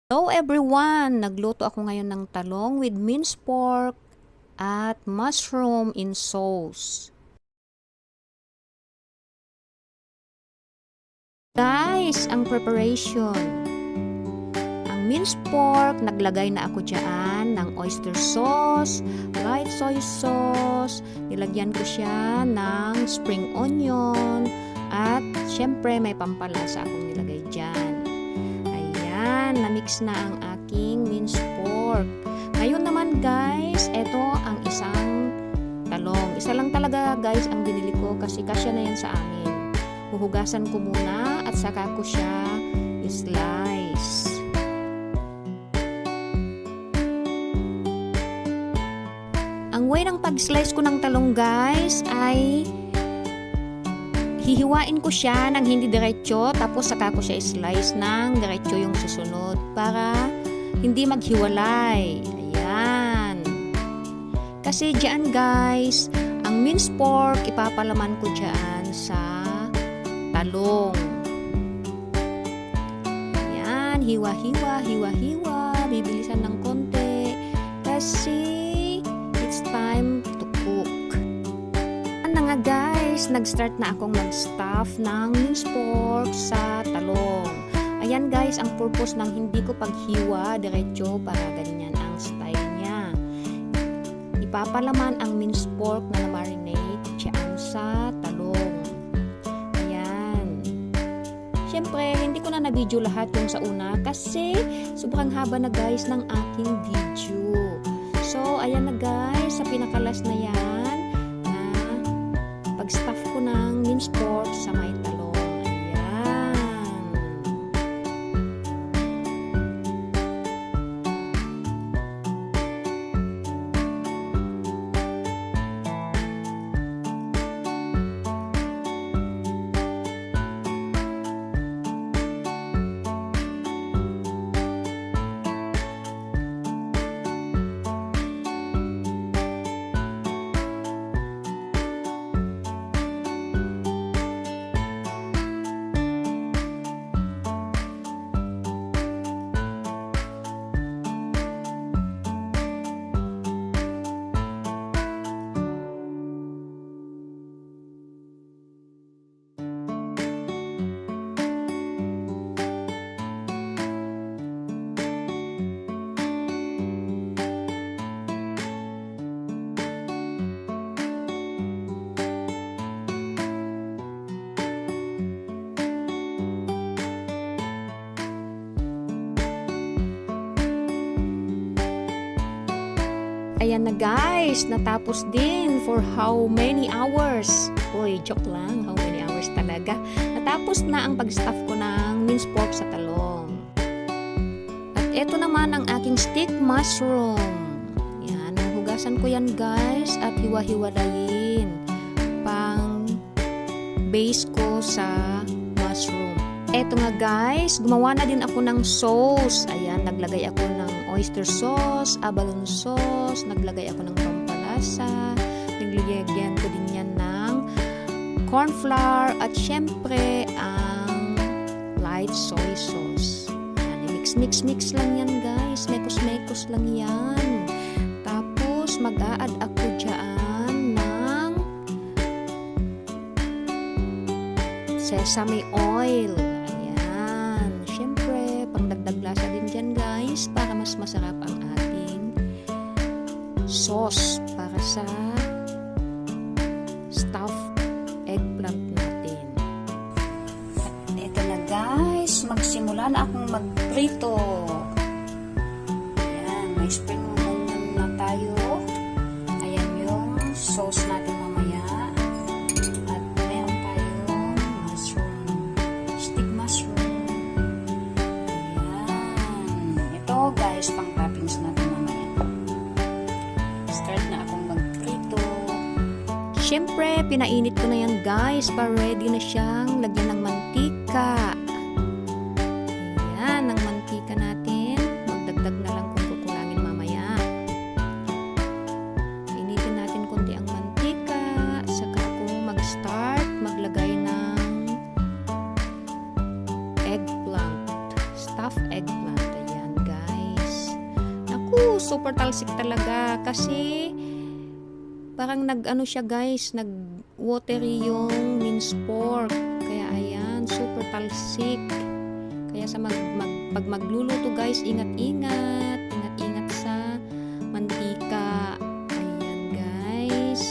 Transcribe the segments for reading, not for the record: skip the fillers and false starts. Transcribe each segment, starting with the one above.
Hello everyone! Nagluto ako ngayon ng talong with minced pork at mushroom in sauce. Guys, ang preparation. Ang minced pork, naglagay na ako dyan ng oyster sauce, light soy sauce, nilagyan ko siya ng spring onion, at syempre may pampalasa akong nilagay dyan. Na-mix na ang aking minced pork. Ngayon naman guys, ito ang isang talong. Isa lang talaga guys ang binili ko kasi kasya na yan sa amin. Huhugasan ko muna at saka ko siya slice. Ang way ng pag-slice ko ng talong guys ay hihiwain ko siya ng hindi diretso, tapos saka ko siya slice ng diretso yung susunod para hindi maghiwalay. Ayan. Kasi dyan guys, ang minced pork ipapalaman ko dyan sa talong. Ayan, hiwa-hiwa, hiwa-hiwa, bibilisan ng konti kasi it's time to cook. Na nga guys, nag-start na akong mag-stuff ng minced pork sa talong. Ayan guys, ang purpose ng hindi ko paghiwa diretso para ganyan ang style niya. Ipapalaman ang minced pork na na-marinate dyan sa talong. Ayan. Siyempre, hindi ko na na-video lahat yung sa una kasi sobrang haba na guys ng aking video. So, ayan na guys, sa pinakalas na yan, pag-stuff ko ng minced pork sa may talong. Ayan. Ayan na guys, natapos din for how many hours? Uy, joke lang, how many hours talaga. Natapos na ang pag-stuff ko ng minced pork sa talong. At eto naman ang aking stick mushroom. Yan, hugasan ko yan guys at hiwa-hiwalayin pang base ko sa mushroom. Eto nga guys, gumawa na din ako ng sauce. Ayan, naglagay ako ng oyster sauce, abalone sauce, naglagay ako ng pampalasa, naglagyan ko din yan ng corn flour at syempre ang light soy sauce. Ayan, mix lang yan guys, mekos lang yan. Tapos mag-a-add ako dyan ng sesame oil. Lasa din dyan guys para mas masarap ang ating sauce para sa stuffed eggplant natin. At ito na guys, magsimula na akong magprito. Ayan, may spring onion na tayo. Ayan yung sauce natin mamaya. At meron tayong mushroom, stick mushroom. Guys, pang toppings natin mamaya. Start na akong magprito. Siyempre, pinainit ko na yan guys para ready na siyang lagyan ng mantika. Ayan, ang mantika natin. Magdagdag na lang kung kukulangin mamaya. Initin natin konti ang mantika. Saka ako mag-start maglagay ng eggplant. Stuffed eggplant. Ayan. Super talsik talaga kasi parang nag-ano siya guys, nag-watery yung minced pork. Kaya ayan, super talsik. Kaya sa pag magluluto guys, ingat-ingat sa mantika. Ayan guys.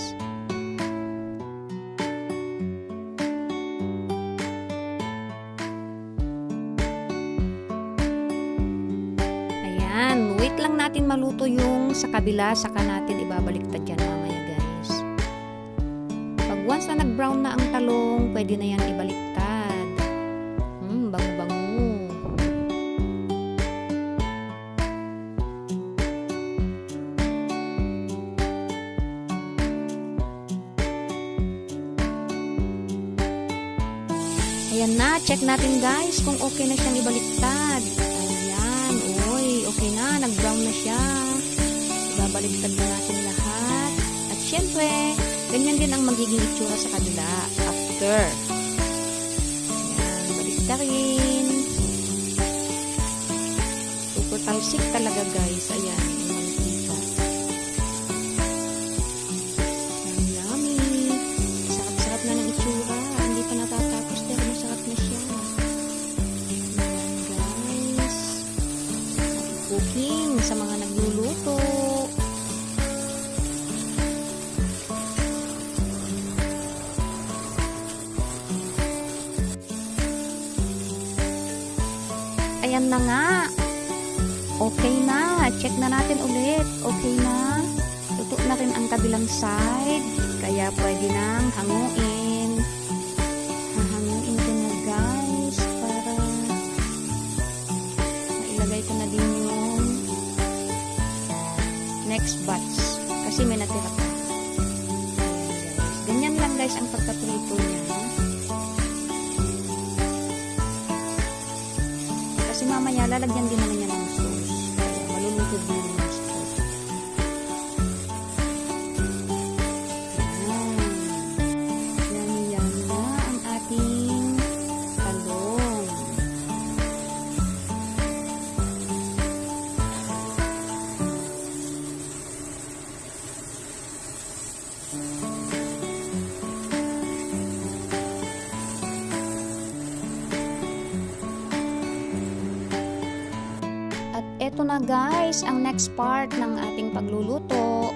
Ayan, wait lang natin maluto yung sa kabila, saka natin ibabaliktad yan mamaya guys. Pag once na nag-brown na ang talong, pwede na yan ibaliktad. Bango-bango. Ayan na, check natin guys kung okay na siyang ibaliktad. Ayan, okay na, nag-brown na siya. Babaliktad na natin lahat. At syempre, ganyan din ang magiging itsura sa kabila after. Ayan, balikta rin. Super talsik talaga guys. Ayan, yung mantika. Ayan, yummy. Sarap-sarap na ng itsura. Hindi pa natatapos pero masarap na siya. Ayan guys. Cooking sa mga nagluluto. Ayan na nga. Okay na. Check na natin ulit. Okay na. Luto na rin ang kabilang side. Kaya pwede nang hanguin. Hahanguin ko na guys para mailagay ko na din yung next batch. Kasi may natira pa. Ganyan lang guys ang pagkaprito niya. Kasi mamaya lalagyan din naman niya ng sauce. Kaya maluluto din yung sauce. Yan na ang ating talong. Ito na guys, ang next part ng ating pagluluto.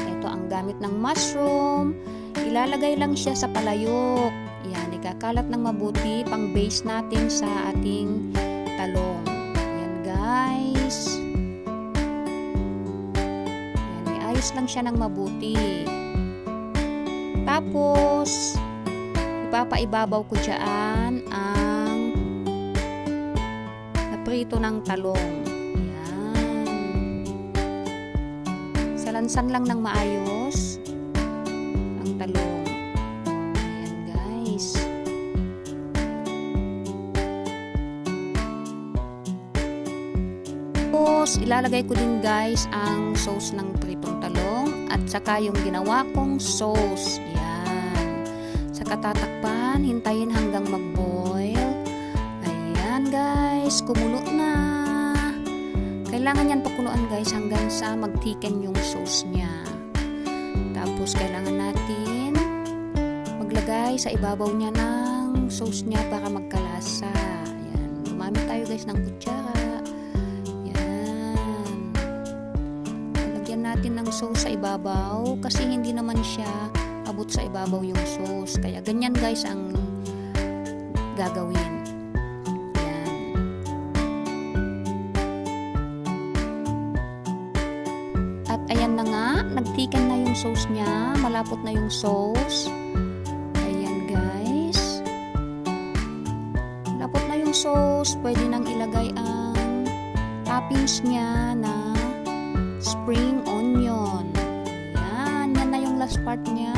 Ito ang gamit ng mushroom. Ilalagay lang siya sa palayok. Yan, ikakalat ng mabuti pang base natin sa ating talong. Yan guys. Yan, iayos lang siya ng mabuti. Tapos, ipapaibabaw ko dyan ang naprito ng talong. Salansan lang ng maayos ang talong. Ayan guys. Tapos ilalagay ko din guys ang sauce ng pritong talong at saka yung ginawa kong sauce. Ayan. Saka tatakpan, hintayin hanggang mag-boil. Ayan guys, kumulo na. Kailangan yan pakuluan guys hanggang sa mag-thicken yung sauce niya. Tapos kailangan natin maglagay sa ibabaw niya ng sauce niya para magkalasa. Ayan. Gumamit tayo guys ng kutsara. Ayan. Lagyan natin ng sauce sa ibabaw kasi hindi naman siya abot sa ibabaw yung sauce. Kaya ganyan guys ang gagawin. Ayan na nga, nagtikan na yung sauce niya, malapot na yung sauce. Ayan guys. Malapot na yung sauce, pwede nang ilagay ang toppings niya na spring onion. Ayan, yan na yung last part niya.